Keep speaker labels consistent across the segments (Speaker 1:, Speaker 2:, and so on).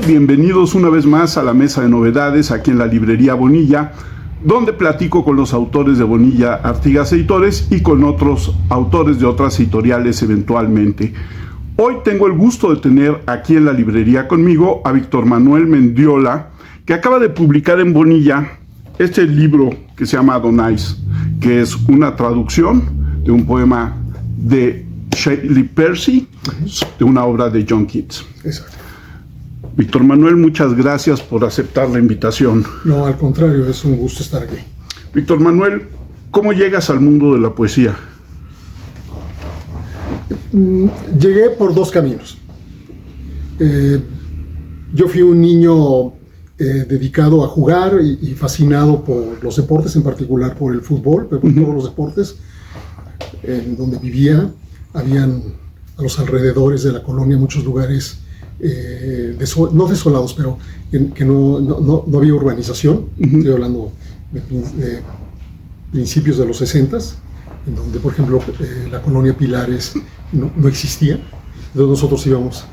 Speaker 1: Bienvenidos una vez más a la mesa de novedades aquí en la librería Bonilla, donde platico con los autores de Bonilla Artigas Editores y con otros autores de otras editoriales eventualmente. Hoy tengo el gusto de tener aquí en la librería conmigo a Víctor Manuel Mendiola, que acaba de publicar en Bonilla este libro que se llama Adonais, que es una traducción de un poema de Shelley Percy, de una obra de John Keats.
Speaker 2: Exacto.
Speaker 1: Víctor Manuel, muchas gracias por aceptar la invitación.
Speaker 2: No, al contrario, es un gusto estar aquí.
Speaker 1: Víctor Manuel, ¿cómo llegas al mundo de la poesía?
Speaker 2: Llegué por dos caminos. Yo fui un niño dedicado a jugar y fascinado por los deportes, en particular por el fútbol, pero por todos los deportes. En donde vivía, habían a los alrededores de la colonia muchos lugares no desolados, pero que no había urbanización. Estoy hablando de principios de los 60s, en donde, por ejemplo, la colonia Pilares no existía. Entonces nosotros íbamos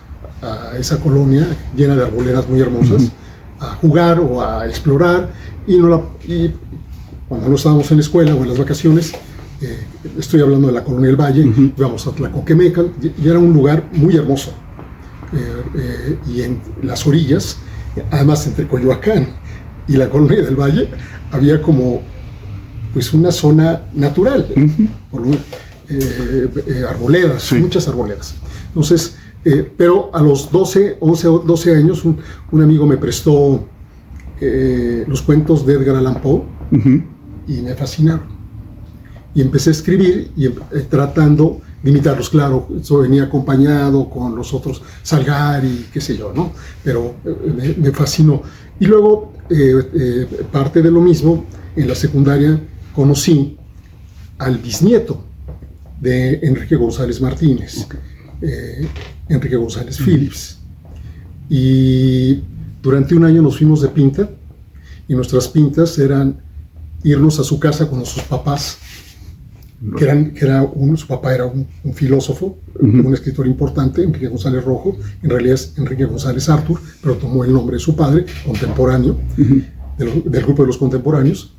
Speaker 2: a esa colonia llena de arboledas muy hermosas a jugar o a explorar, y cuando no estábamos en la escuela o en las vacaciones, estoy hablando de la colonia del Valle, íbamos a Tlacoquemecan, y era un lugar muy hermoso. Y en las orillas, además entre Coyoacán y la colonia del Valle, había como pues una zona natural, arboledas, muchas arboledas. Entonces, pero a los 11 o 12 años, un amigo me prestó los cuentos de Edgar Allan Poe, y me fascinaron. Y empecé a escribir tratando de imitarlos. Claro, eso venía acompañado con los otros, Salgari, qué sé yo, ¿no? Pero me fascinó. Y luego, parte de lo mismo, en la secundaria conocí al bisnieto de Enrique González Martínez, Enrique González Phillips. Y durante un año nos fuimos de pinta, y nuestras pintas eran irnos a su casa con sus papás, su papá era un filósofo, un escritor importante, Enrique González Rojo. En realidad es Enrique González Arthur, pero tomó el nombre de su padre, contemporáneo, del grupo de los contemporáneos,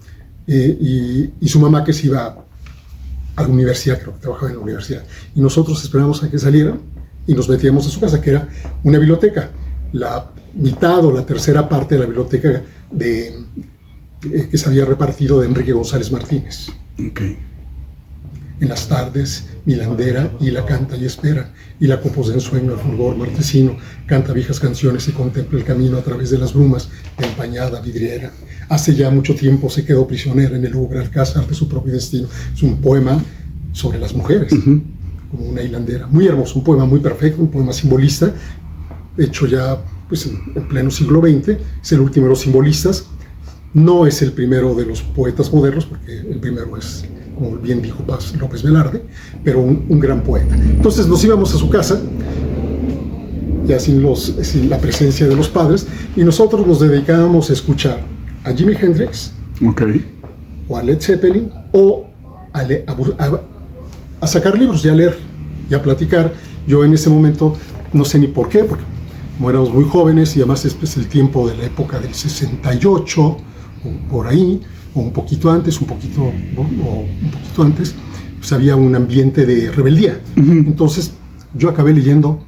Speaker 2: y su mamá, que se iba a la universidad, creo que trabajaba en la universidad, y nosotros esperábamos a que salieran y nos metíamos a su casa, que era una biblioteca, la mitad o la tercera parte de la biblioteca que se había repartido de Enrique González Martínez. En las tardes, Milandera y la canta y espera, y la compos de ensueño al fulgor martesino, canta viejas canciones y contempla el camino a través de las brumas de empañada vidriera. Hace ya mucho tiempo se quedó prisionera en el ubre alcázar de su propio destino. Es un poema sobre las mujeres, como una hilandera. Muy hermoso, un poema muy perfecto, un poema simbolista, hecho ya pues, en pleno siglo XX. Es el último de los simbolistas. No es el primero de los poetas modernos, porque el primero es, como bien dijo Paz López Velarde, pero un gran poeta. Entonces nos íbamos a su casa, ya sin la presencia de los padres, y nosotros nos dedicábamos a escuchar a Jimi Hendrix, o a Led Zeppelin, o a sacar libros y a leer y a platicar. Yo en ese momento, no sé ni por qué, porque como éramos muy jóvenes, y además es el tiempo de la época del 68, o por ahí, o un poquito antes, pues había un ambiente de rebeldía. Entonces yo acabé leyendo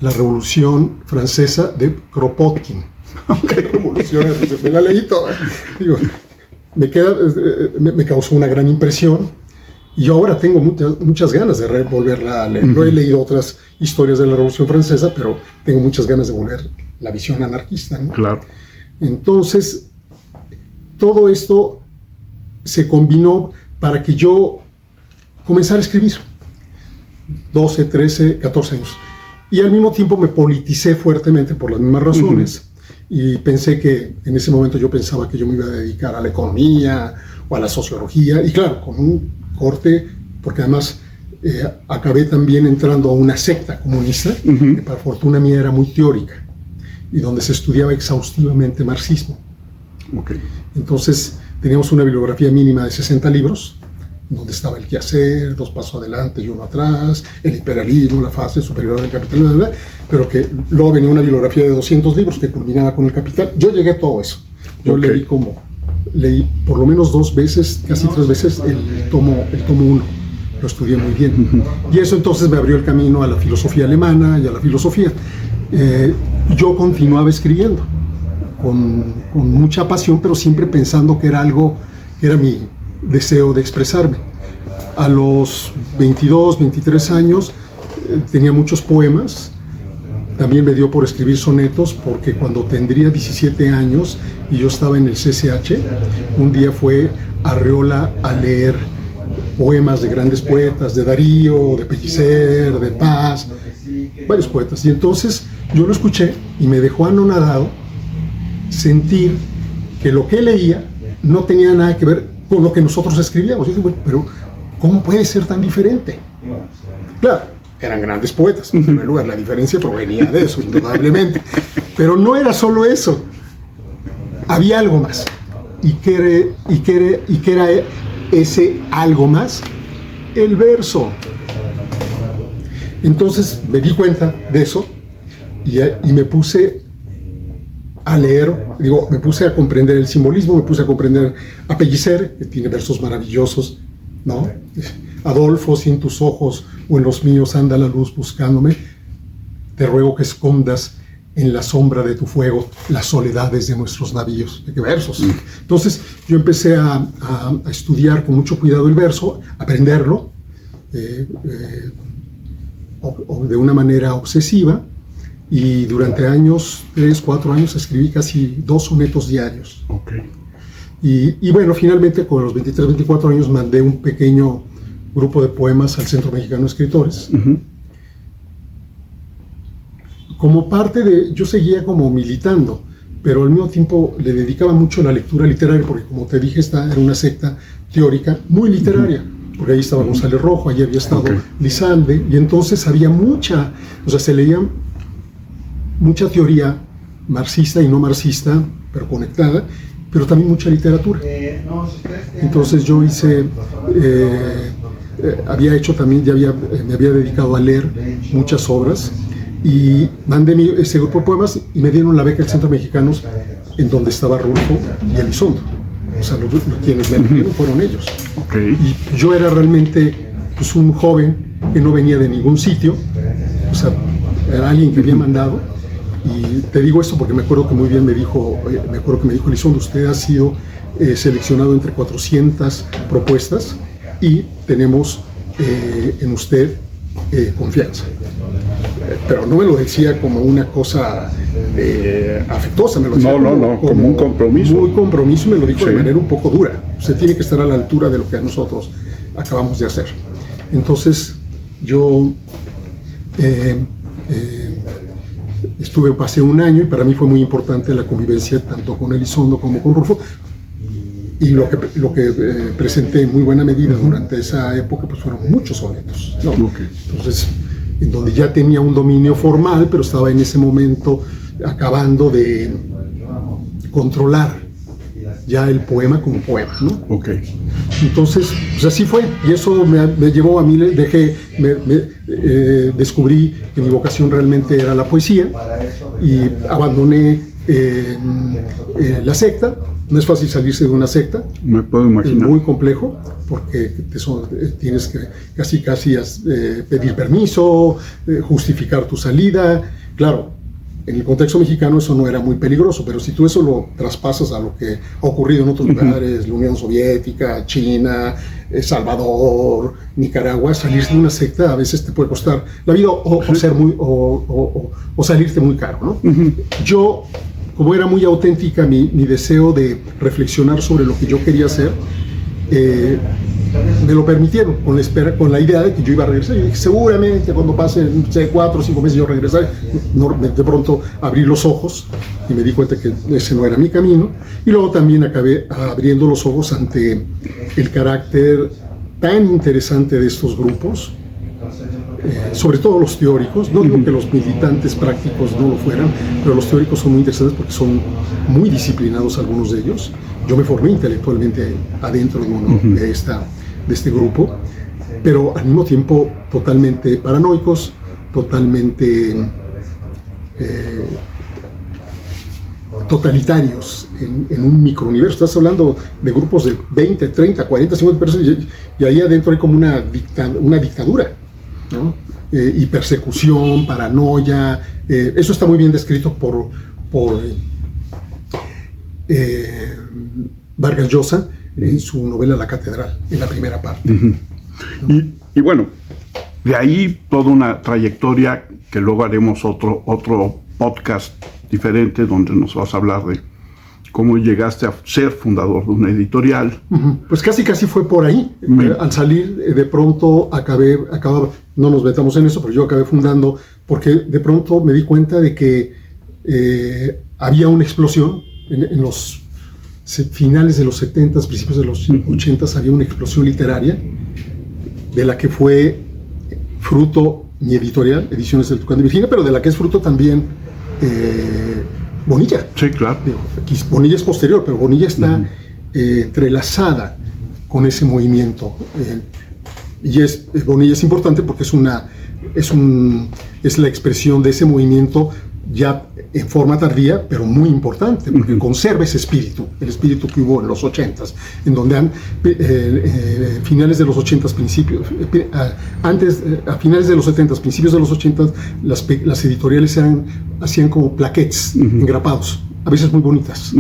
Speaker 2: La Revolución Francesa de Kropotkin. Me la leí toda. Digo, me causó una gran impresión, y yo ahora tengo muchas ganas de volverla a leer. No he leído otras historias de la Revolución Francesa, pero tengo muchas ganas de volver la visión anarquista, ¿no?
Speaker 1: Claro.
Speaker 2: Entonces, todo esto se combinó para que yo comenzara a escribir. 12, 13, 14 años. Y al mismo tiempo me politicé fuertemente por las mismas razones. Y pensé que, en ese momento yo pensaba que yo me iba a dedicar a la economía o a la sociología. Y claro, con un corte, porque además acabé también entrando a una secta comunista, que para fortuna mía era muy teórica, y donde se estudiaba exhaustivamente marxismo. Entonces teníamos una bibliografía mínima de 60 libros, donde estaba el quehacer, 2 pasos adelante y 1 atrás, el imperialismo, la fase superior del capitalismo, pero que luego venía una bibliografía de 200 libros que culminaba con el Capital. Yo llegué a todo eso. Yo leí por lo menos 2 veces, casi 3 veces el tomo 1. Lo estudié muy bien. Y eso entonces me abrió el camino a la filosofía alemana y a la filosofía. Yo continuaba escribiendo con mucha pasión, pero siempre pensando que era algo, que era mi deseo de expresarme. A los 22, 23 años tenía muchos poemas. También me dio por escribir sonetos, porque cuando tendría 17 años y yo estaba en el CCH, un día fue Arreola a leer poemas de grandes poetas, de Darío, de Pellicer, de Paz, varios poetas. Y entonces yo lo escuché y me dejó anonadado sentir que lo que leía no tenía nada que ver con lo que nosotros escribíamos. Y dije, bueno, pero ¿cómo puede ser tan diferente? Claro, eran grandes poetas, en primer lugar, la diferencia provenía de eso, indudablemente. Pero no era solo eso, había algo más. ¿Y qué era ese algo más? El verso. Entonces me di cuenta de eso y me puse a leer, me puse a comprender el simbolismo, me puse a comprender a Pellicer, que tiene versos maravillosos, ¿no? Adolfo, si en tus ojos o en los míos anda la luz buscándome, te ruego que escondas en la sombra de tu fuego las soledades de nuestros navíos. ¿Qué versos? Entonces yo empecé a estudiar con mucho cuidado el verso, aprenderlo de una manera obsesiva, y durante años, 3, 4 años, escribí casi 2 sonetos diarios.
Speaker 1: Okay.
Speaker 2: Y bueno, finalmente con los 23, 24 años mandé un pequeño grupo de poemas al Centro Mexicano de Escritores. Como parte de, yo seguía como militando, pero al mismo tiempo le dedicaba mucho a la lectura literaria, porque como te dije, esta era una secta teórica muy literaria, porque ahí estaba González Rojo, allí había estado Lizalde, y entonces había se leía mucha teoría marxista y no marxista, pero conectada, pero también mucha literatura. Entonces yo hice, había hecho también, me había dedicado a leer muchas obras, y mandé ese grupo de poemas y me dieron la beca del Centro Mexicano, en donde estaba Rulfo y Elizondo. O sea, quienes me dieron fueron ellos.
Speaker 1: Okay.
Speaker 2: Y yo era realmente pues, un joven que no venía de ningún sitio, o sea, era alguien que había mandado. Y te digo esto porque me acuerdo que muy bien me dijo Elizondo, usted ha sido seleccionado entre 400 propuestas y tenemos en usted confianza. Pero no me lo decía como una cosa afectuosa, me lo decía
Speaker 1: como un compromiso.
Speaker 2: Muy compromiso, me lo dijo de manera un poco dura. Usted tiene que estar a la altura de lo que nosotros acabamos de hacer. Entonces yo pasé un año y para mí fue muy importante la convivencia tanto con Elizondo como con Rulfo. Y lo que presenté en muy buena medida durante esa época pues fueron muchos sonetos, ¿no? Entonces, en donde ya tenía un dominio formal, pero estaba en ese momento acabando de controlar ya el poema como poema, ¿no? Entonces, pues así fue, y eso me llevó a mí, descubrí que mi vocación realmente era la poesía, y abandoné la secta. No es fácil salirse de una secta,
Speaker 1: me puedo imaginar.
Speaker 2: Es muy complejo, porque tienes que casi pedir permiso, justificar tu salida. Claro, en el contexto mexicano eso no era muy peligroso, pero si tú eso lo traspasas a lo que ha ocurrido en otros lugares, la Unión Soviética, China, Salvador, Nicaragua, salirse de una secta a veces te puede costar la vida o salirte muy caro, ¿no? Yo, como era muy auténtica mi deseo de reflexionar sobre lo que yo quería hacer, me lo permitieron, con la idea de que yo iba a regresar. Yo dije, seguramente cuando pasen 4 o 5 meses yo regresaré. De pronto abrí los ojos y me di cuenta que ese no era mi camino. Y luego también acabé abriendo los ojos ante el carácter tan interesante de estos grupos, sobre todo los teóricos. No digo que los militantes prácticos no lo fueran, pero los teóricos son muy interesantes porque son muy disciplinados algunos de ellos. Yo me formé intelectualmente adentro de esta este grupo, pero al mismo tiempo totalmente paranoicos, totalmente totalitarios en un microuniverso. Estás hablando de grupos de 20, 30, 40, 50 personas y ahí adentro hay como una dictadura, ¿no? Y persecución, paranoia. Eso está muy bien descrito por Vargas Llosa en su novela La Catedral, en la primera parte.
Speaker 1: Y bueno, de ahí toda una trayectoria que luego haremos otro podcast diferente donde nos vas a hablar de cómo llegaste a ser fundador de una editorial.
Speaker 2: Pues casi fue por ahí. Al salir, de pronto acababa, no nos metamos en eso, pero yo acabé fundando porque de pronto me di cuenta de que había una explosión en los finales de los 70s, principios de los 80s, había una explosión literaria de la que fue fruto mi editorial, Ediciones del Tucán de Virginia, pero de la que es fruto también Bonilla.
Speaker 1: Sí, claro.
Speaker 2: Bonilla es posterior, pero Bonilla está entrelazada con ese movimiento. Bonilla es importante porque es la expresión de ese movimiento ya en forma tardía, pero muy importante, porque conserva ese espíritu, el espíritu que hubo en los 80s, en donde finales de los 80s, a finales de los 70s, principios de los 80s, las editoriales hacían como plaquettes engrapados, a veces muy bonitas.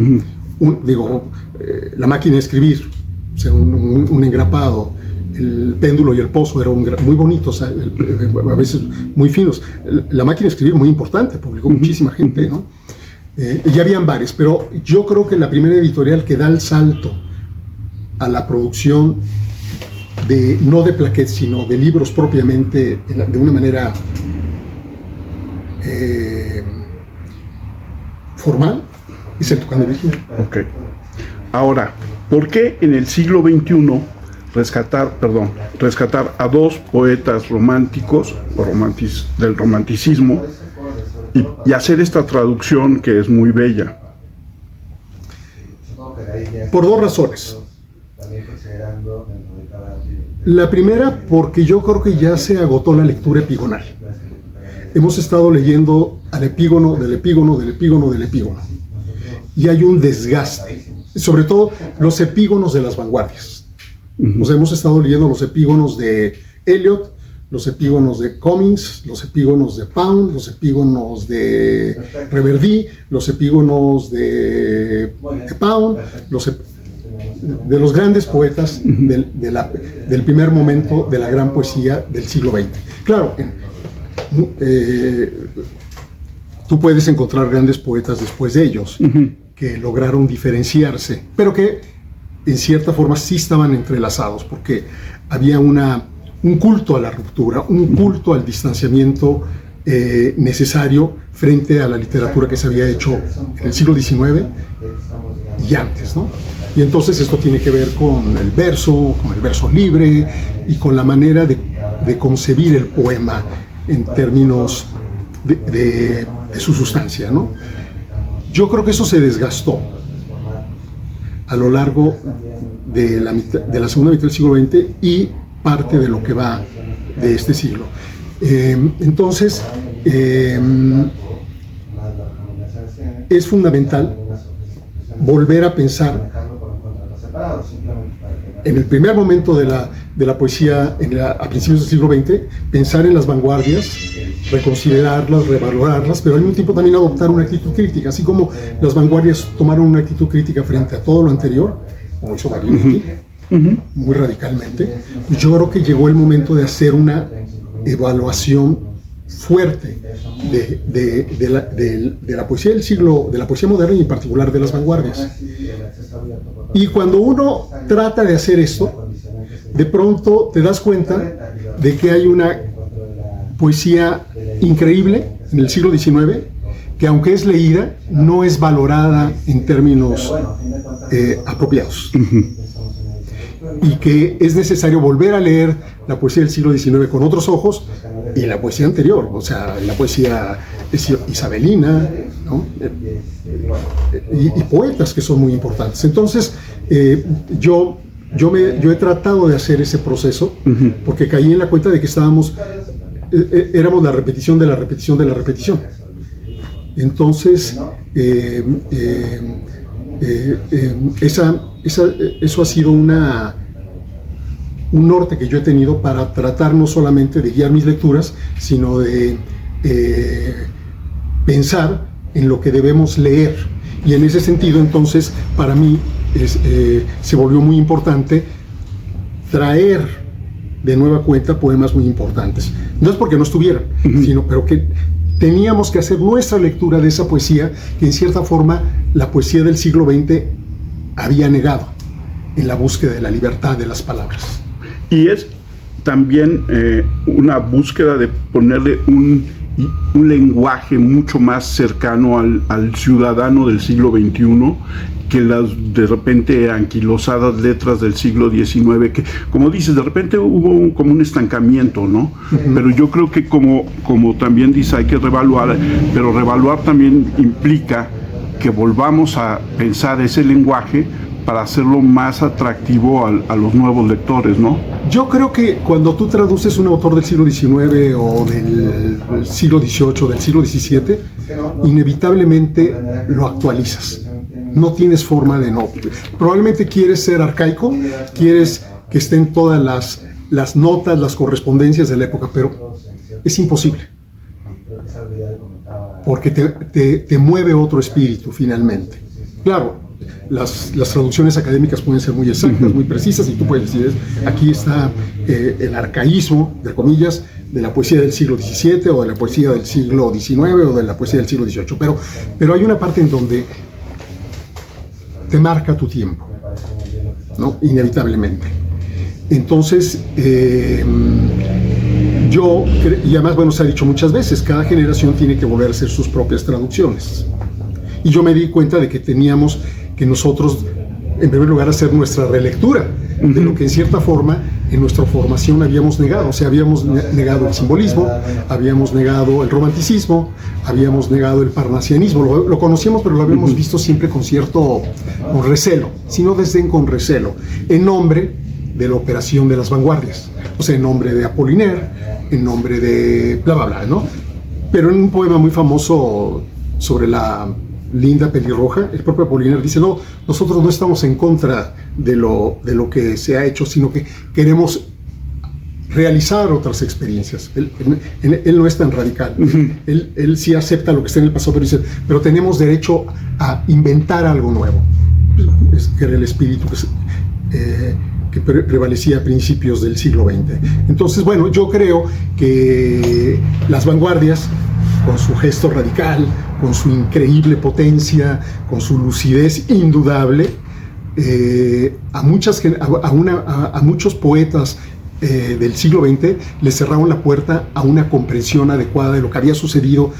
Speaker 2: La máquina de escribir, o sea, un engrapado, el péndulo y el pozo eran muy bonitos, a veces muy finos. La máquina de escribir muy importante, publicó muchísima gente, ¿no? Ya habían varios, pero yo creo que la primera editorial que da el salto a la producción no de plaquettes, sino de libros propiamente, de una manera formal, es el Tucán de Virginia.
Speaker 1: Ok. Ahora, ¿por qué en el siglo XXI rescatar a dos poetas románticos del romanticismo y hacer esta traducción que es muy bella?
Speaker 2: Por dos razones. La primera, porque yo creo que ya se agotó la lectura epigonal. Hemos estado leyendo al epígono, del epígono, del epígono, del epígono. Y hay un desgaste, sobre todo los epígonos de las vanguardias. Nos hemos estado leyendo los epígonos de Eliot, los epígonos de Cummings, los epígonos de Pound, los epígonos de Reverdy, los epígonos de Pound, de los grandes poetas del primer momento de la gran poesía del siglo XX. Claro, tú puedes encontrar grandes poetas después de ellos que lograron diferenciarse, pero que en cierta forma sí estaban entrelazados, porque había un culto a la ruptura, un culto al distanciamiento necesario frente a la literatura que se había hecho en el siglo XIX y antes, ¿no? Y entonces esto tiene que ver con el verso libre y con la manera de concebir el poema en términos de su sustancia, ¿no? Yo creo que eso se desgastó a lo largo de la segunda mitad del siglo XX y parte de lo que va de este siglo. Entonces, es fundamental volver a pensar en el primer momento de la poesía a principios del siglo XX, pensar en las vanguardias, reconsiderarlas, revalorarlas, pero al mismo tiempo también adoptar una actitud crítica, así como las vanguardias tomaron una actitud crítica frente a todo lo anterior, como hizo Marinetti, muy radicalmente. Yo creo que llegó el momento de hacer una evaluación fuerte de la poesía del siglo, de la poesía moderna y en particular de las vanguardias. Y cuando uno trata de hacer esto, de pronto te das cuenta de que hay una poesía increíble en el siglo XIX, que aunque es leída, no es valorada en términos apropiados. Y que es necesario volver a leer la poesía del siglo XIX con otros ojos y la poesía anterior, o sea, la poesía isabelina, ¿no? Y poetas que son muy importantes. Entonces, yo yo he tratado de hacer ese proceso, porque caí en la cuenta de que éramos la repetición de la repetición de la repetición. Entonces, eso ha sido un norte que yo he tenido para tratar no solamente de guiar mis lecturas, sino de pensar en lo que debemos leer. Y en ese sentido, entonces, para mí se volvió muy importante traer de nueva cuenta poemas muy importantes. No es porque no estuvieran, pero que teníamos que hacer nuestra lectura de esa poesía que en cierta forma la poesía del siglo XX había negado en la búsqueda de la libertad de las palabras.
Speaker 1: Y es también una búsqueda de ponerle un lenguaje mucho más cercano al ciudadano del siglo XXI que las de repente anquilosadas letras del siglo XIX, que, como dices, de repente hubo como un estancamiento, ¿no? Pero yo creo que como también dice, hay que revaluar, pero revaluar también implica que volvamos a pensar ese lenguaje para hacerlo más atractivo a los nuevos lectores, ¿no?
Speaker 2: Yo creo que cuando tú traduces un autor del siglo XIX o del siglo XVIII, del siglo XVII, inevitablemente lo actualizas. No tienes forma de no. Probablemente quieres ser arcaico, quieres que estén todas las notas, las correspondencias de la época, pero es imposible. Porque te mueve otro espíritu finalmente. Claro, las traducciones académicas pueden ser muy exactas, muy precisas, y tú puedes decir, aquí está el arcaísmo, entre comillas, de la poesía del siglo XVII o de la poesía del siglo XIX o de la poesía del siglo XVIII, pero hay una parte en donde te marca tu tiempo, ¿no? Inevitablemente. Entonces, y además, bueno, se ha dicho muchas veces, cada generación tiene que volver a hacer sus propias traducciones. Y yo me di cuenta de que teníamos que nosotros, en primer lugar, hacer nuestra relectura de lo que en cierta forma en nuestra formación habíamos negado. O sea, habíamos negado el simbolismo, habíamos negado el romanticismo, habíamos negado el parnasianismo. Lo conocíamos, pero lo habíamos visto siempre con recelo, sino desdén con recelo, en nombre de la operación de las vanguardias. O sea, en nombre de Apollinaire, en nombre de bla, bla, bla, ¿no? Pero en un poema muy famoso sobre la linda pelirroja, el propio Apollinaire dice, no, nosotros no estamos en contra de lo que se ha hecho, sino que queremos realizar otras experiencias. Él no es tan radical. Él sí acepta lo que está en el pasado, pero dice, pero tenemos derecho a inventar algo nuevo. Que era el espíritu que prevalecía a principios del siglo XX. Entonces, bueno, yo creo que las vanguardias, con su gesto radical, con su increíble potencia, con su lucidez indudable, a muchos poetas del siglo XX les cerraron la puerta a una comprensión adecuada de lo que había sucedido,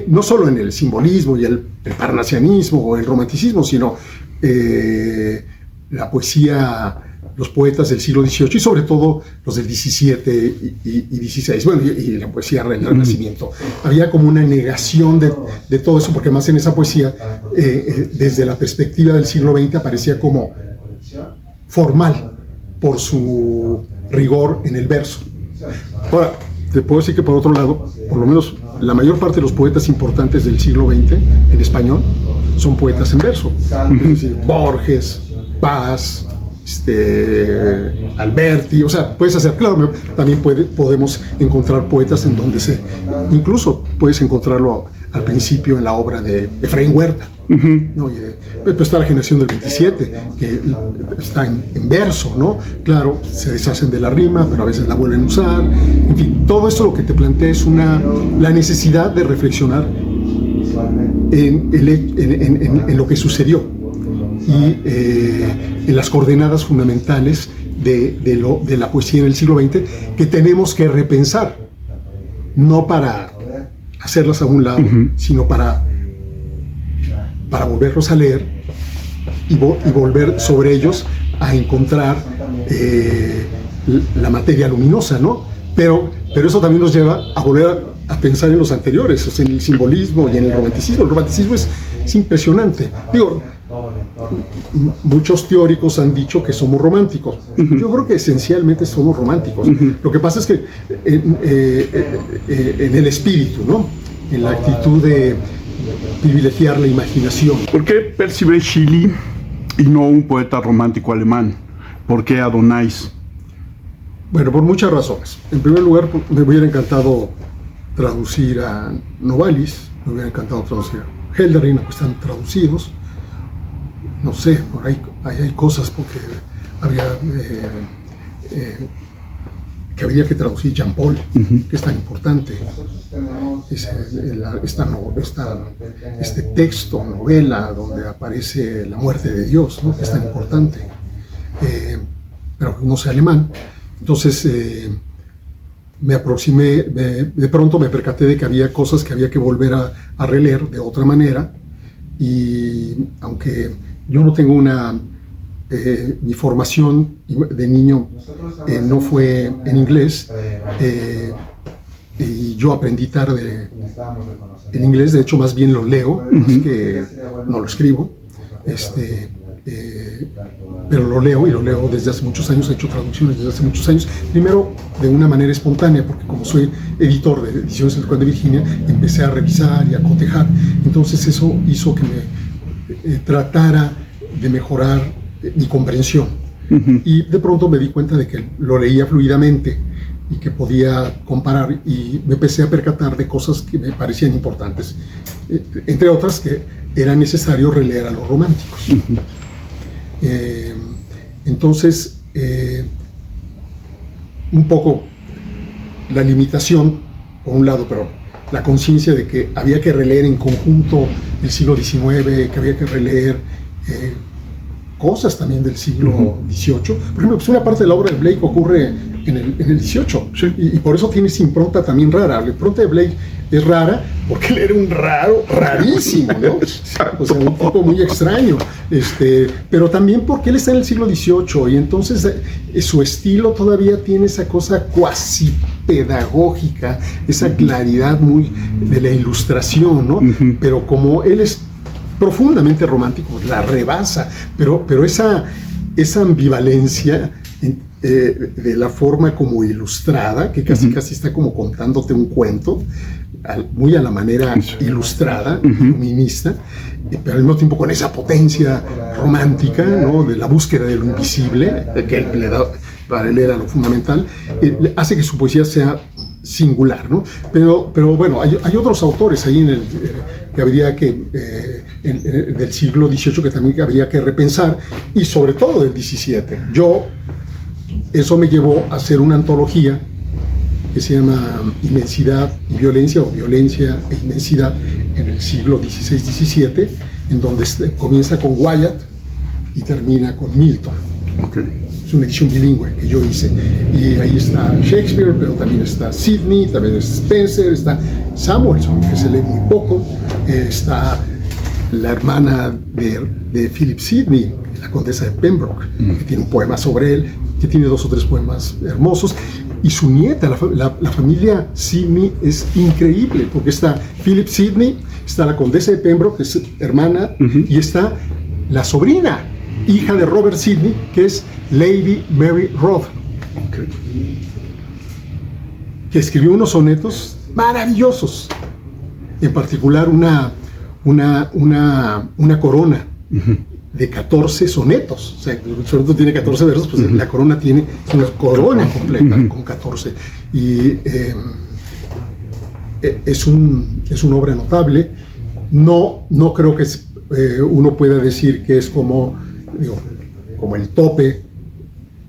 Speaker 2: no solo en el simbolismo y el parnasianismo o el romanticismo, sino la poesía, los poetas del siglo XVIII y sobre todo los del XVII y XVI, bueno, y la poesía del Renacimiento. Había como una negación de todo eso, porque además en esa poesía, desde la perspectiva del siglo XX, aparecía como formal por su rigor en el verso. Ahora, te puedo decir que por otro lado, por lo menos la mayor parte de los poetas importantes del siglo XX en español son poetas en verso. Es decir, Borges, Paz, Alberti, o sea, puedes hacer, claro, también podemos encontrar poetas en donde incluso puedes encontrarlo al principio en la obra de Efraín Huerta, ¿no? Pues está la generación del 27, que está en verso, ¿no? Claro, se deshacen de la rima, pero a veces la vuelven a usar. En fin, todo esto lo que te plantea es la necesidad de reflexionar en lo que sucedió y en las coordenadas fundamentales de la poesía en el siglo XX, que tenemos que repensar, no para hacerlas a un lado, sino para volverlos a leer y volver sobre ellos a encontrar la materia luminosa, ¿no? Pero eso también nos lleva a volver a pensar en los anteriores, o sea, en el simbolismo y en el romanticismo. El romanticismo es impresionante. Digo, muchos teóricos han dicho que somos románticos. Yo creo que esencialmente somos románticos. Lo que pasa es que en el espíritu, ¿no? En la actitud de privilegiar la imaginación.
Speaker 1: ¿Por qué Percy Bysshe Shelley y no un poeta romántico alemán? ¿Por qué Adonais?
Speaker 2: Bueno, por muchas razones. En primer lugar, me hubiera encantado traducir a Novalis, me hubiera encantado traducir a Hölderlin, que están traducidos. No sé, por ahí hay cosas porque habría que traducir Jean Paul, que es tan importante. Este texto, novela, donde aparece la muerte de Dios, ¿no? Que es tan importante. Pero no sé alemán. Entonces me aproximé, de pronto me percaté de que había cosas que había que volver a releer de otra manera, y aunque yo no tengo mi formación de niño no fue en inglés, y yo aprendí tarde en inglés, de hecho más bien lo leo, más que no lo escribo, pero lo leo desde hace muchos años, he hecho traducciones desde hace muchos años, primero de una manera espontánea, porque como soy editor de Ediciones del Conde de Virginia, empecé a revisar y a cotejar, entonces eso hizo que me tratara de mejorar mi comprensión, y de pronto me di cuenta de que lo leía fluidamente y que podía comparar, y me empecé a percatar de cosas que me parecían importantes, entre otras que era necesario releer a los románticos. Entonces, un poco la limitación, por un lado, pero la conciencia de que había que releer en conjunto el siglo XIX, que había que releer cosas también del siglo XVIII. Por ejemplo, pues una parte de la obra de Blake ocurre en el XVIII, sí. y por eso tiene esa impronta también rara. La impronta de Blake es rara porque él era un rarísimo, ¿no? O sea, un tipo muy extraño, pero también porque él está en el siglo XVIII, y entonces su estilo todavía tiene esa cosa cuasi pedagógica, esa claridad muy de la ilustración, ¿no? Pero como él es profundamente romántico, la rebasa, pero esa ambivalencia de la forma como ilustrada, que casi está como contándote un cuento, muy a la manera ilustrada, iluminista, pero al mismo tiempo con esa potencia romántica, ¿no? De la búsqueda de lo invisible, que para él era lo fundamental, hace que su poesía sea singular, ¿no? Pero bueno, hay otros autores ahí que habría que del siglo XVIII que también habría que repensar, y sobre todo del XVII. Eso me llevó a hacer una antología que se llama Inmensidad y Violencia, o Violencia e Inmensidad en el siglo XVI-XVII, en donde comienza con Wyatt y termina con Milton. Es una edición bilingüe que yo hice, y ahí está Shakespeare, pero también está Sidney, también está Spencer, está Samuelson, que se lee muy poco, está la hermana de Philip Sidney, la condesa de Pembroke, que tiene un poema sobre él, que tiene 2 o 3 poemas hermosos, y su nieta, la familia Sidney es increíble, porque está Philip Sidney, está la condesa de Pembroke, que es hermana, y está la sobrina, hija de Robert Sidney, que es Lady Mary Roth, que escribió unos sonetos maravillosos, en particular una corona de 14 sonetos. O sea, el soneto tiene 14 versos, pues la corona tiene una corona completa con 14. Y es una obra notable. No creo que uno pueda decir que es como el tope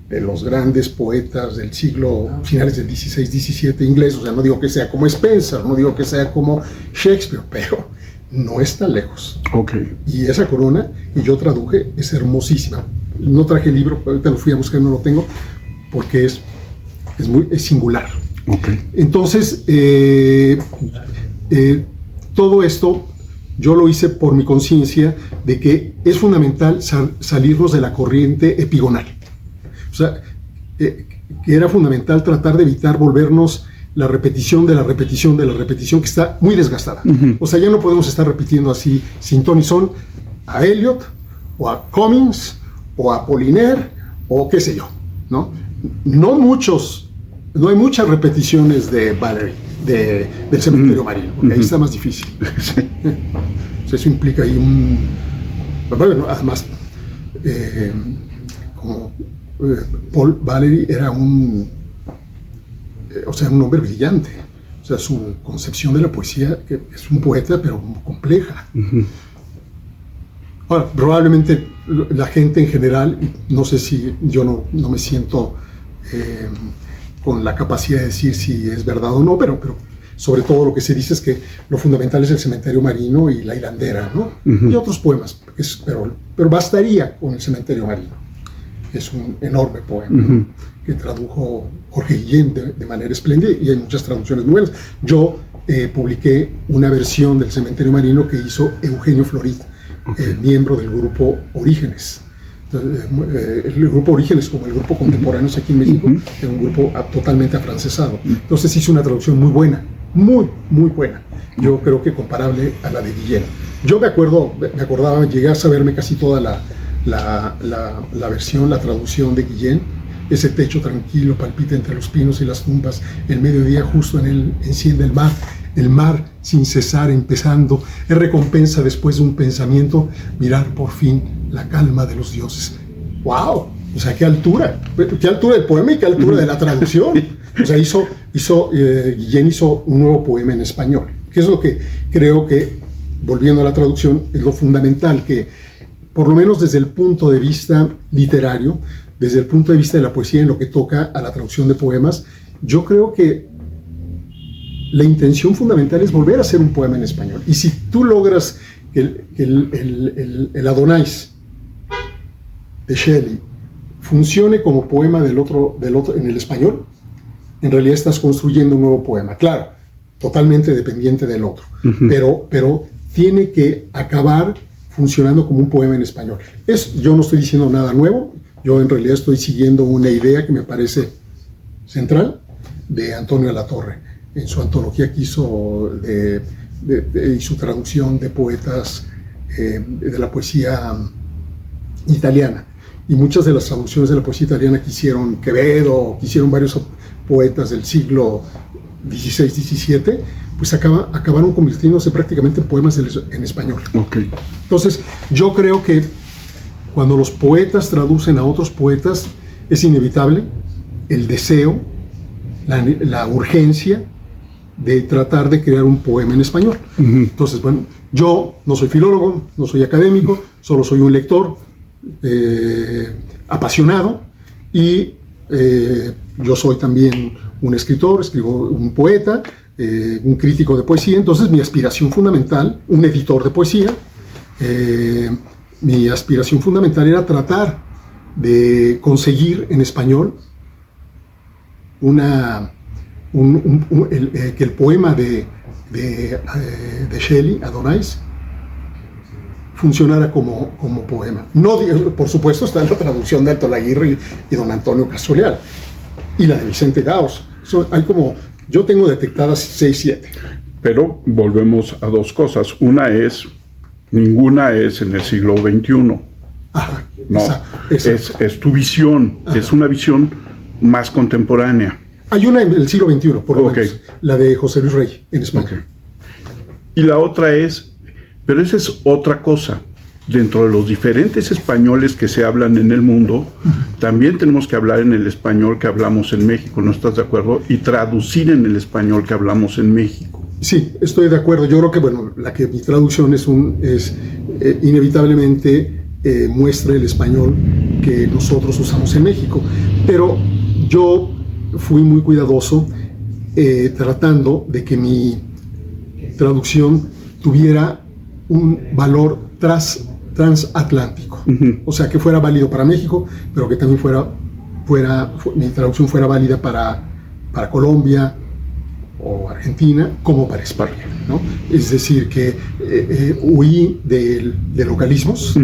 Speaker 2: de los grandes poetas del siglo, finales del XVI, XVII inglés. O sea, no digo que sea como Spencer, no digo que sea como Shakespeare, pero no está lejos. Y esa corona, que yo traduje, es hermosísima. No traje el libro, ahorita lo fui a buscar, no lo tengo, porque es singular. Entonces, todo esto yo lo hice por mi conciencia de que es fundamental salirnos de la corriente epigonal. O sea, que era fundamental tratar de evitar volvernos la repetición de la repetición de la repetición, que está muy desgastada. O sea, ya no podemos estar repitiendo así sin ton y son a Eliot, o a Cummings, o a Apollinaire, o qué sé yo, ¿no? No hay muchas repeticiones de Valery, del cementerio marino, porque ahí está más difícil. Eso implica ahí bueno, además, Paul Valery era un hombre brillante. O sea, su concepción de la poesía, que es un poeta, pero compleja. Ahora, probablemente la gente en general, no sé si yo no me siento con la capacidad de decir si es verdad o no, pero sobre todo lo que se dice es que lo fundamental es el cementerio marino y la hilandera, ¿no? Y otros poemas, pero bastaría con el cementerio marino. Es un enorme poema que tradujo Jorge Guillén de manera espléndida, y hay muchas traducciones muy buenas. Yo publiqué una versión del cementerio marino que hizo Eugenio Florid, miembro del grupo Orígenes. El grupo Orígenes, como el grupo Contemporáneos aquí en México, era un grupo totalmente afrancesado. Entonces hizo una traducción muy buena, muy buena. Yo creo que comparable a la de Guillén. Yo me acordaba, llegué a saberme casi toda la versión, la traducción de Guillén. Ese techo tranquilo palpita entre los pinos y las tumbas, el mediodía justo en él enciende el mar sin cesar empezando, es recompensa después de un pensamiento, mirar por fin la calma de los dioses. ¡Wow! O sea, qué altura del poema y qué altura de la traducción. O sea, Guillén hizo un nuevo poema en español, que es lo que creo que, volviendo a la traducción, es lo fundamental, que por lo menos desde el punto de vista literario, desde el punto de vista de la poesía en lo que toca a la traducción de poemas, yo creo que la intención fundamental es volver a hacer un poema en español. Y si tú logras que el Adonais de Shelley funcione como poema del otro en el español, en realidad estás construyendo un nuevo poema. Claro, totalmente dependiente del otro, pero tiene que acabar funcionando como un poema en español. Yo no estoy diciendo nada nuevo, yo en realidad estoy siguiendo una idea que me parece central de Antonio Latorre, en su antología que hizo y su traducción de poetas de la poesía italiana. Y muchas de las traducciones de la poesía italiana que hicieron Quevedo, que hicieron varios poetas del siglo XVI, XVII, pues acabaron convirtiéndose prácticamente en poemas en español.
Speaker 1: Okay.
Speaker 2: Entonces, yo creo que cuando los poetas traducen a otros poetas, es inevitable el deseo, la urgencia de tratar de crear un poema en español. Entonces, bueno, yo no soy filólogo, no soy académico, solo soy un lector apasionado, y yo soy también un escritor, escribo un poeta, un crítico de poesía. Entonces mi aspiración fundamental, un editor de poesía, mi aspiración fundamental era tratar de conseguir en español que el poema de Shelley, Adonais, funcionara como poema. No, por supuesto, está en la traducción de Alto Laguirre y don Antonio Casoleal, y la de Vicente Gaos. Yo tengo detectadas 6, 7.
Speaker 1: Pero volvemos a dos cosas. Ninguna es en el siglo XXI.
Speaker 2: Ajá,
Speaker 1: no,
Speaker 2: exacto.
Speaker 1: Es tu visión, ajá, es una visión más contemporánea.
Speaker 2: Hay una en el siglo XXI, por lo menos, la de José Luis Rey, en España.
Speaker 1: Okay. Y la otra pero esa es otra cosa. Dentro de los diferentes españoles que se hablan en el mundo, también tenemos que hablar en el español que hablamos en México, ¿no estás de acuerdo? Y traducir en el español que hablamos en México.
Speaker 2: Sí, estoy de acuerdo. Yo creo que, mi traducción es inevitablemente muestra el español que nosotros usamos en México. Pero yo fui muy cuidadoso tratando de que mi traducción tuviera un valor transatlántico. O sea, que fuera válido para México, pero que también mi traducción fuera válida para Colombia, o Argentina como para España, ¿no? Es decir, que huí de localismos,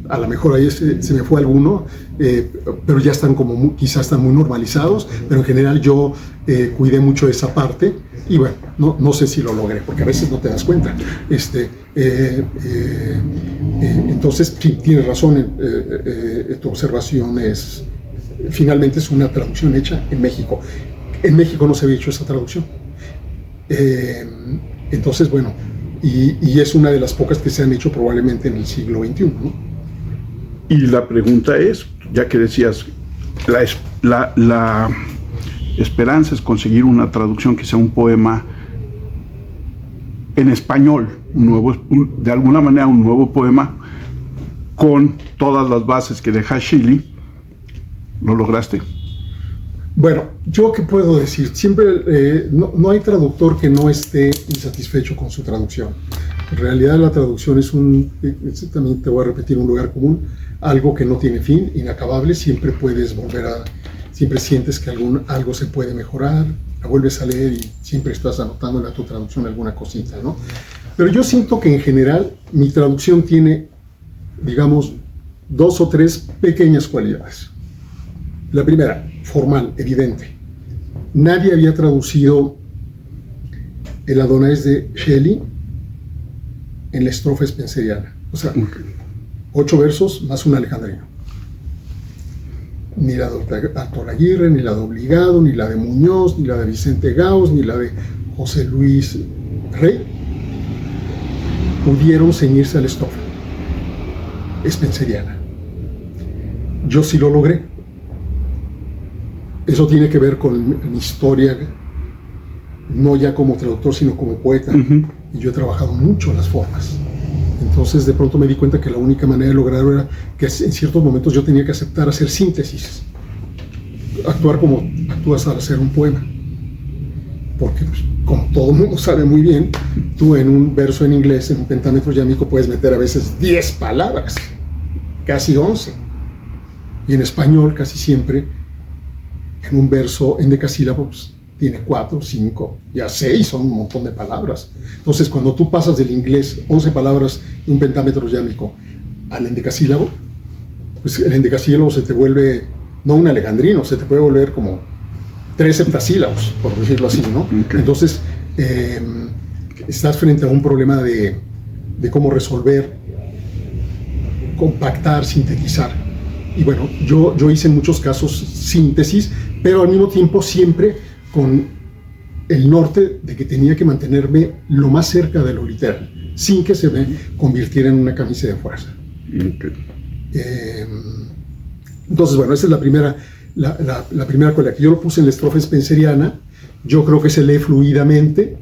Speaker 2: a lo mejor ahí se me fue alguno, pero ya están quizás están muy normalizados, pero en general yo cuidé mucho esa parte y bueno, no sé si lo logré, porque a veces no te das cuenta. Entonces, sí, tienes razón, tu observación finalmente es una traducción hecha en México. En México no se había hecho esa traducción. Entonces, bueno, y es una de las pocas que se han hecho probablemente en el siglo XXI, ¿no?
Speaker 1: Y la pregunta es, ya que decías, la esperanza es conseguir una traducción que sea un poema en español, de alguna manera un nuevo poema con todas las bases que deja Shelley. ¿Lo lograste?
Speaker 2: Bueno, ¿yo qué puedo decir? Siempre, no hay traductor que no esté insatisfecho con su traducción. En realidad la traducción también te voy a repetir, un lugar común, algo que no tiene fin, inacabable, siempre puedes siempre sientes que algo se puede mejorar, la vuelves a leer y siempre estás anotando en tu traducción alguna cosita, ¿no? Pero yo siento que en general mi traducción tiene, digamos, 2 o 3 pequeñas cualidades. La primera, formal, evidente. Nadie había traducido el Adonais de Shelley en la estrofa spenceriana. O sea, 8 versos más un alejandrino. Ni la de Arturo Aguirre, ni la de Obligado, ni la de Muñoz, ni la de Vicente Gaos, ni la de José Luis Rey pudieron ceñirse a la estrofa spenceriana. Yo sí lo logré. Eso tiene que ver con mi historia, no ya como traductor, sino como poeta. Y yo he trabajado mucho las formas. Entonces, de pronto me di cuenta que la única manera de lograrlo era que en ciertos momentos yo tenía que aceptar hacer síntesis. Actuar como actúas al hacer un poema. Porque, pues, como todo el mundo sabe muy bien, tú en un verso en inglés, en un pentámetro yámico, puedes meter a veces 10 palabras, casi 11. Y en español, casi siempre, en un verso endecasílabos tiene 4, 5, ya 6, son un montón de palabras. Entonces, cuando tú pasas del inglés 11 palabras de un pentámetro yámico al endecasílabo, pues el endecasílabo se te vuelve, no un alejandrino, se te puede volver como 3 septasílabos, por decirlo así, ¿no? Okay. Entonces, estás frente a un problema de cómo resolver, compactar, sintetizar. Y bueno, yo hice en muchos casos síntesis, pero al mismo tiempo siempre con el norte de que tenía que mantenerme lo más cerca de lo literal, sin que se me convirtiera en una camisa de fuerza. Okay. Entonces, bueno, esa es la primera cualidad. Yo lo puse en la estrofa spenceriana, yo creo que se lee fluidamente,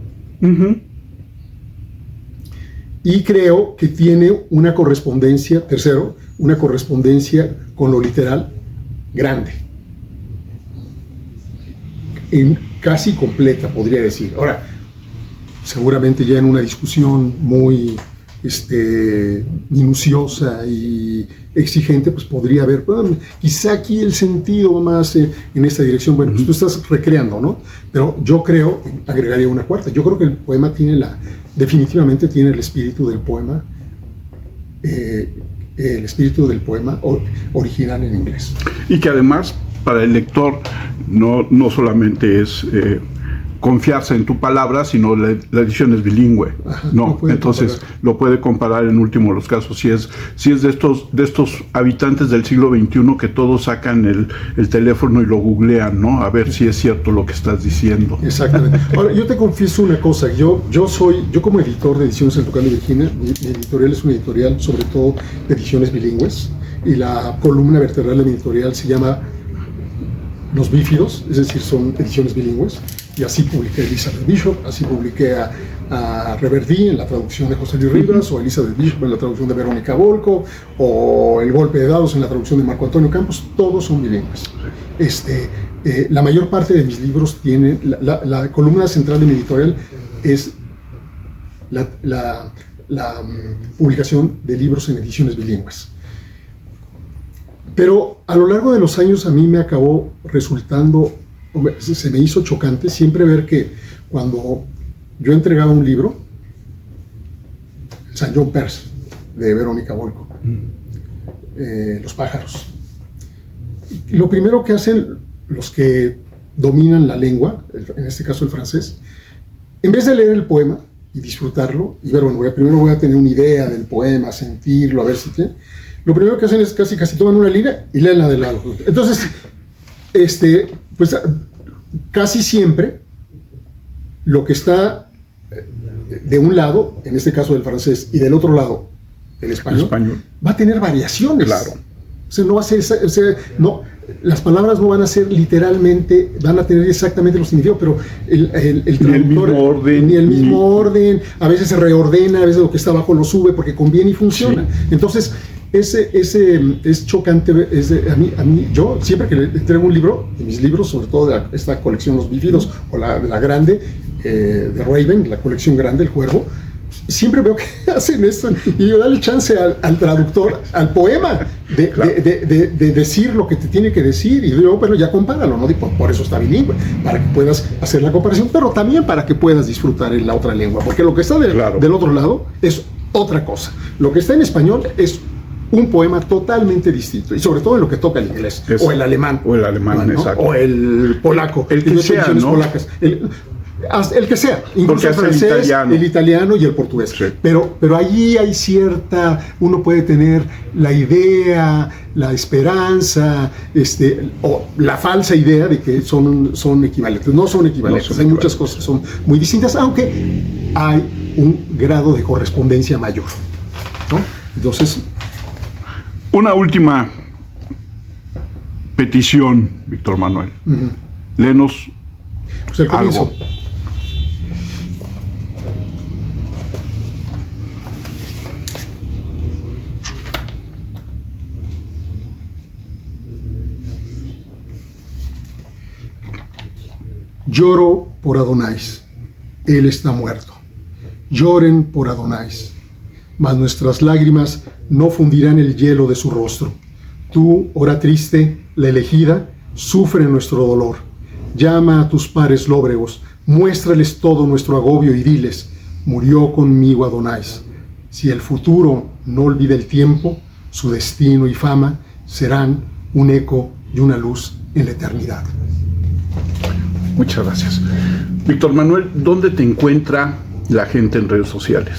Speaker 2: y creo que tiene una correspondencia, tercero, una correspondencia con lo literal grande, casi completa, podría decir. Ahora, seguramente ya en una discusión muy minuciosa y exigente, pues podría haber, quizá aquí el sentido más en esta dirección. Bueno, pues tú estás recreando, ¿no? Pero yo creo, agregaría una cuarta, yo creo que el poema definitivamente tiene el espíritu del poema, original en inglés.
Speaker 1: Y que además, para el lector, no solamente es confiarse en tu palabra, sino la edición es bilingüe. Ajá, entonces lo puede comparar en último de los casos. Si es de estos habitantes del siglo XXI que todos sacan el teléfono y lo googlean, ¿no? A ver si es cierto lo que estás diciendo.
Speaker 2: Exactamente. Ahora, yo te confieso una cosa. Yo como editor de Ediciones El Tucán de Virginia, mi editorial es una editorial sobre todo de ediciones bilingües, y la columna vertebral de mi editorial se llama Los Bífidos, es decir, son ediciones bilingües. Y así publiqué a Elizabeth Bishop, así publiqué a Reverdí en la traducción de José Luis Rivas, o Elizabeth Bishop en la traducción de Verónica Volco, o El Golpe de Dados en la traducción de Marco Antonio Campos. Todos son bilingües. La mayor parte de mis libros tiene, la columna central de mi editorial es la publicación de libros en ediciones bilingües. Pero a lo largo de los años a mí me acabó resultando, se me hizo chocante siempre ver que cuando yo entregaba un libro, San John Perse, de Verónica Boyko, Los pájaros. Y lo primero que hacen los que dominan la lengua, en este caso el francés, en vez de leer el poema y disfrutarlo, y ver, bueno, primero voy a tener una idea del poema, sentirlo, a ver si tiene, lo primero que hacen es casi toman una línea y leen la de lado. Entonces, pues casi siempre lo que está de un lado, en este caso del francés, y del otro lado, el español, va a tener variaciones.
Speaker 1: Claro.
Speaker 2: O sea, no va a ser, no, las palabras no van a ser literalmente, van a tener exactamente los significados, pero el traductor, ni el mismo orden, a veces se reordena, a veces lo que está abajo lo sube porque conviene y funciona. Sí. Entonces, ese es chocante. A mí, yo siempre que le entrego un libro, de mis libros, sobre todo de esta colección Los Bífidos, o la grande, de Raven, la colección grande, El Cuervo, siempre veo que hacen esto y yo dale chance al traductor, al poema, de decir lo que te tiene que decir, y luego, bueno, ya compáralo, ¿no? Por eso está bilingüe, para que puedas hacer la comparación, pero también para que puedas disfrutar en la otra lengua, porque lo que está del otro lado es otra cosa. Lo que está en español es un poema totalmente distinto, y sobre todo en lo que toca el inglés, o el alemán,
Speaker 1: ¿no? Exacto.
Speaker 2: O el polaco,
Speaker 1: el que sea, ¿no?
Speaker 2: Polacas, el que sea, incluso el francés, el italiano y el portugués. Sí. Pero allí hay cierta, uno puede tener la idea, la esperanza, o la falsa idea de que son equivalentes. No son equivalentes, hay muchas cosas que son muy distintas, aunque hay un grado de correspondencia mayor, ¿no? Entonces,
Speaker 1: una última petición, Víctor Manuel. Léenos
Speaker 2: pues el comienzo.
Speaker 1: Algo.
Speaker 2: Lloro por Adonais, él está muerto. Lloren por Adonais, mas nuestras lágrimas no fundirán el hielo de su rostro. Tú, hora triste, la elegida, sufre nuestro dolor. Llama a tus pares lóbregos, muéstrales todo nuestro agobio y diles, murió conmigo Adonais. Si el futuro no olvida el tiempo, su destino y fama serán un eco y una luz en la eternidad.
Speaker 1: Muchas gracias. Víctor Manuel, ¿dónde te encuentra la gente en redes sociales?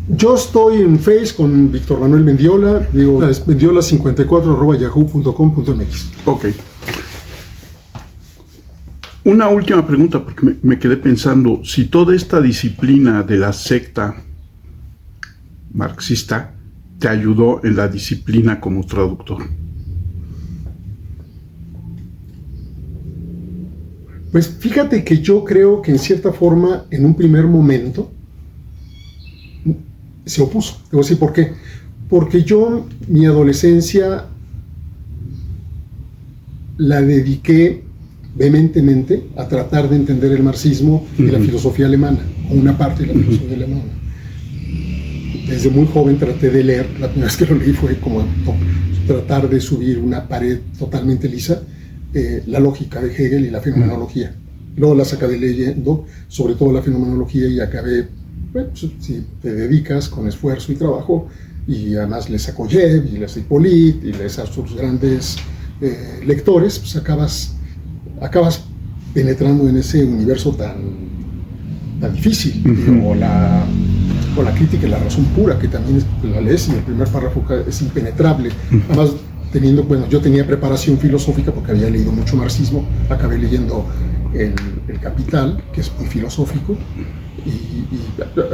Speaker 2: Yo estoy en Face con Víctor Manuel Mendiola, es mendiola54@yahoo.com.mx.
Speaker 1: Ok. Una última pregunta, porque me quedé pensando, si toda esta disciplina de la secta marxista te ayudó en la disciplina como traductor.
Speaker 2: Pues fíjate que yo creo que en cierta forma, en un primer momento, se opuso. Te voy a decir por qué. Porque yo, mi adolescencia, la dediqué vehementemente a tratar de entender el marxismo y la filosofía alemana, o una parte de la filosofía alemana. Desde muy joven traté de leer, la primera vez que lo leí fue como tratar de subir una pared totalmente lisa, la lógica de Hegel y la fenomenología. Luego las acabé leyendo, sobre todo la fenomenología, y acabé, bueno, pues, si te dedicas con esfuerzo y trabajo, y además lees a Koyev, y lees a Hippolyte, y lees a sus grandes lectores, pues acabas penetrando en ese universo tan difícil, o la crítica y la razón pura, que también la lees, y el primer párrafo es impenetrable. Además, yo tenía preparación filosófica porque había leído mucho marxismo, acabé leyendo el Capital, que es muy filosófico, y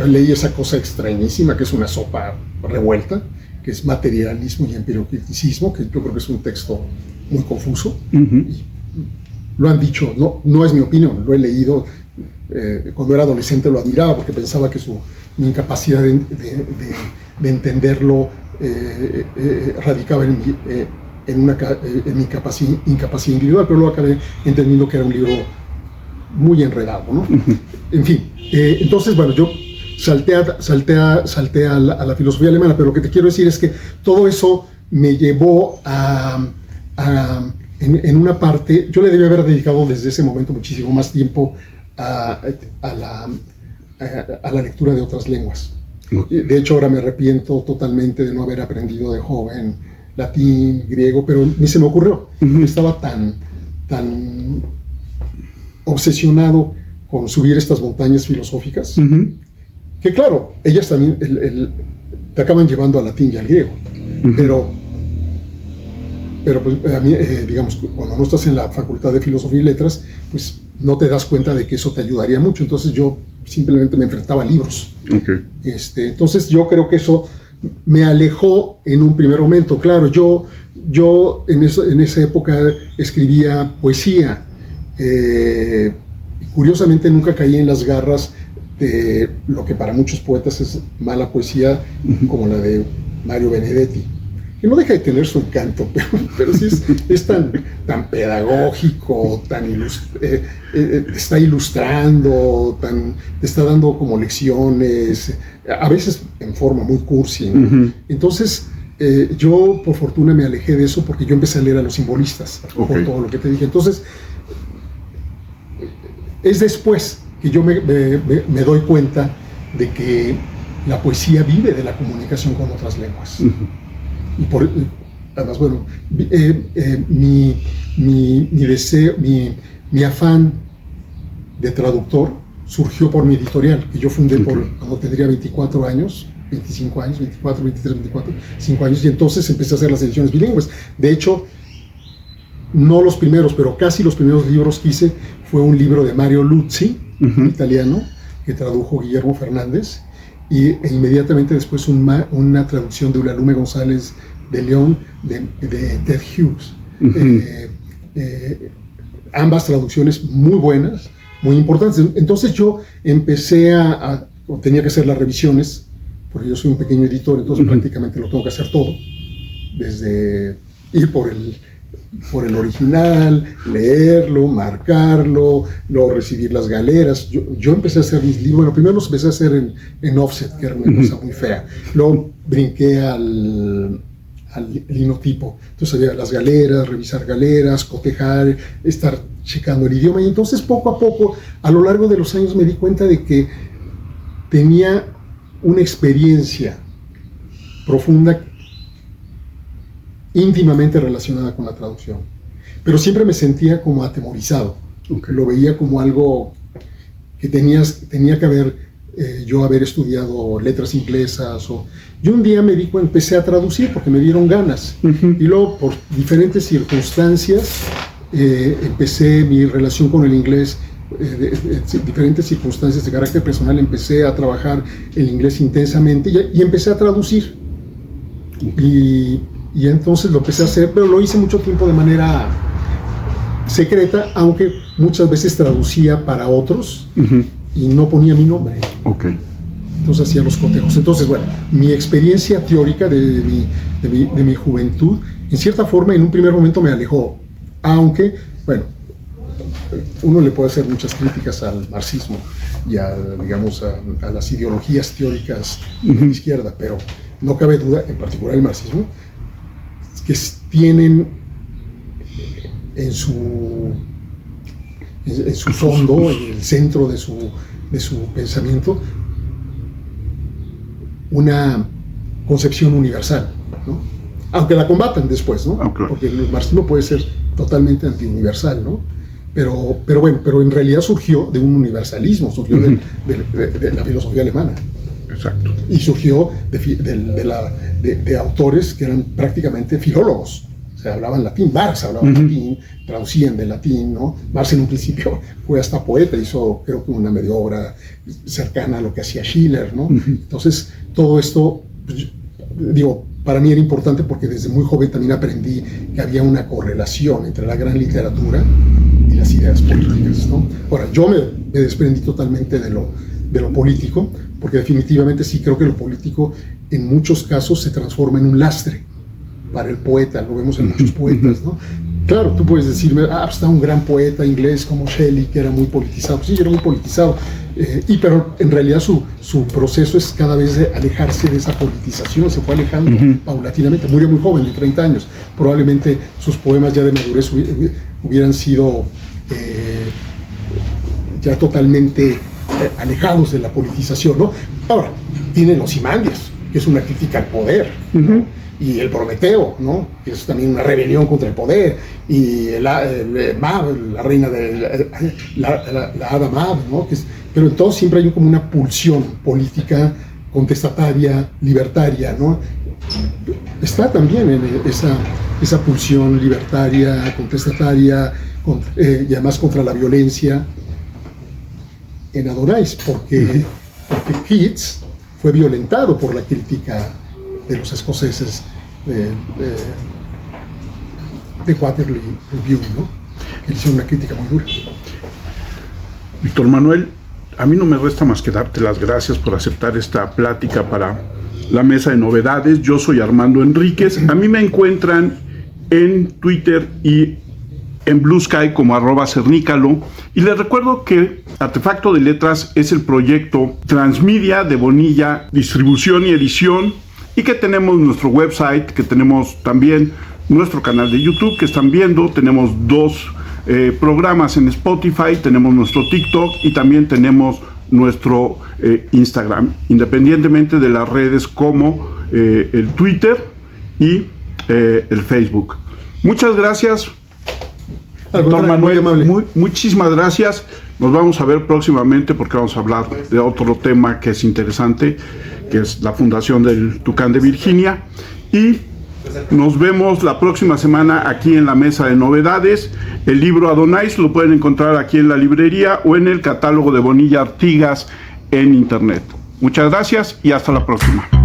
Speaker 2: leí esa cosa extrañísima que es una sopa revuelta, que es materialismo y empiricismo, que yo creo que es un texto muy confuso. Y lo han dicho, no es mi opinión, lo he leído. Cuando era adolescente lo admiraba porque pensaba que mi incapacidad de entenderlo radicaba en mi incapacidad individual, pero luego acabé entendiendo que era un libro muy enredado, ¿no? En fin, entonces, bueno, yo salté a la filosofía alemana, pero lo que te quiero decir es que todo eso me llevó en una parte, yo le debía haber dedicado desde ese momento muchísimo más tiempo a la lectura de otras lenguas. De hecho, ahora me arrepiento totalmente de no haber aprendido de joven latín, griego, pero ni se me ocurrió. Estaba tan obsesionado con subir estas montañas filosóficas, que claro, ellas también te acaban llevando al latín y al griego, pero pues, a mí, digamos, cuando no estás en la Facultad de Filosofía y Letras, pues no te das cuenta de que eso te ayudaría mucho. Entonces yo simplemente me enfrentaba a libros. Entonces yo creo que eso me alejó en un primer momento. Claro, yo en esa época escribía poesía. Curiosamente nunca caí en las garras de lo que para muchos poetas es mala poesía, como la de Mario Benedetti, que no deja de tener su encanto, pero sí es tan pedagógico, está ilustrando, te está dando como lecciones, a veces en forma muy cursi, ¿no? Entonces yo por fortuna me alejé de eso, porque yo empecé a leer a los simbolistas, por todo lo que te dije. Entonces es después que yo me doy cuenta de que la poesía vive de la comunicación con otras lenguas. Y además, bueno, mi deseo, mi afán de traductor surgió por mi editorial, que yo fundé cuando tendría 24 años, 25 años, 24, 23, 24, 5 años, y entonces empecé a hacer las ediciones bilingües. De hecho, no los primeros, pero casi los primeros libros que hice fue un libro de Mario Luzzi, un italiano, que tradujo Guillermo Fernández, e inmediatamente después una traducción de Ulalume González de León de Ted Hughes. Ambas traducciones muy buenas, muy importantes. Entonces yo empecé tenía que hacer las revisiones, porque yo soy un pequeño editor, entonces prácticamente lo tengo que hacer todo, desde ir por el original, leerlo, marcarlo, luego recibir las galeras. Yo empecé a hacer mis libros. Bueno, primero los empecé a hacer en offset, que era una cosa muy fea. Luego brinqué al linotipo. Entonces había las galeras, revisar galeras, cotejar, estar checando el idioma. Y entonces poco a poco, a lo largo de los años, me di cuenta de que tenía una experiencia profunda, íntimamente relacionada con la traducción, pero siempre me sentía como atemorizado. Lo veía como algo que tenía que haber estudiado letras inglesas. Yo un día empecé a traducir porque me dieron ganas, y luego por diferentes circunstancias empecé mi relación con el inglés. Diferentes circunstancias de carácter personal, empecé a trabajar el inglés intensamente y empecé a traducir. Y entonces lo empecé a hacer, pero lo hice mucho tiempo de manera secreta, aunque muchas veces traducía para otros y no ponía mi nombre. Entonces hacía los cotejos. Entonces, bueno, mi experiencia teórica de mi juventud, en cierta forma, en un primer momento me alejó, aunque, bueno, uno le puede hacer muchas críticas al marxismo y a las ideologías teóricas de la izquierda, pero no cabe duda, en particular el marxismo, que tienen en su fondo, en el centro de su pensamiento, una concepción universal, ¿no? Aunque la combatan después, ¿no? Porque el marxismo puede ser totalmente antiuniversal, ¿no? Pero en realidad surgió de un universalismo, surgió de la filosofía alemana.
Speaker 1: Exacto.
Speaker 2: Y surgió de autores que eran prácticamente filólogos. O sea, hablaban latín. Marx hablaba latín, traducían de latín, ¿no? Marx en un principio fue hasta poeta, hizo creo que una media obra cercana a lo que hacía Schiller, ¿no? Entonces, todo esto, pues, para mí era importante porque desde muy joven también aprendí que había una correlación entre la gran literatura y las ideas políticas, ¿no? Ahora, yo me desprendí totalmente de lo político, porque definitivamente sí creo que lo político en muchos casos se transforma en un lastre para el poeta. Lo vemos en muchos poetas, ¿no? Claro, tú puedes decirme, está un gran poeta inglés como Shelley, que era muy politizado. Sí, era muy politizado, pero en realidad su proceso es cada vez de alejarse de esa politización. Se fue alejando paulatinamente. Murió muy joven, de 30 años. Probablemente sus poemas ya de madurez hubieran sido ya totalmente alejados de la politización, ¿no? Ahora, tienen los Simandias, que es una crítica al poder, ¿no? Y el Prometeo, ¿no? Que es también una rebelión contra el poder, y Mab, la reina de la hada Mab, ¿no? Pero en todo siempre hay como una pulsión política contestataria, libertaria, ¿no? Está también en esa pulsión libertaria, contestataria, y además contra la violencia en Adonáis, porque Keats fue violentado por la crítica de los escoceses de Waterloo Review, ¿no? Que hicieron una crítica muy dura.
Speaker 1: Víctor Manuel, a mí no me resta más que darte las gracias por aceptar esta plática para la Mesa de Novedades. Yo soy Armando Enríquez. A mí me encuentran en Twitter y en Blue Sky como @cernícalo. Y les recuerdo que Artefacto de Letras es el proyecto transmedia de Bonilla, distribución y edición, y que tenemos nuestro website, que tenemos también nuestro canal de YouTube que están viendo, tenemos 2 programas en Spotify, tenemos nuestro TikTok y también tenemos nuestro Instagram, independientemente de las redes como el Twitter y el Facebook. Muchas gracias, doctor Manuel, muchísimas gracias. Nos vamos a ver próximamente porque vamos a hablar de otro tema que es interesante, que es la fundación del Tucán de Virginia. Y nos vemos la próxima semana aquí en la Mesa de Novedades. El libro Adonáis lo pueden encontrar aquí en la librería o en el catálogo de Bonilla Artigas en internet. Muchas gracias y hasta la próxima.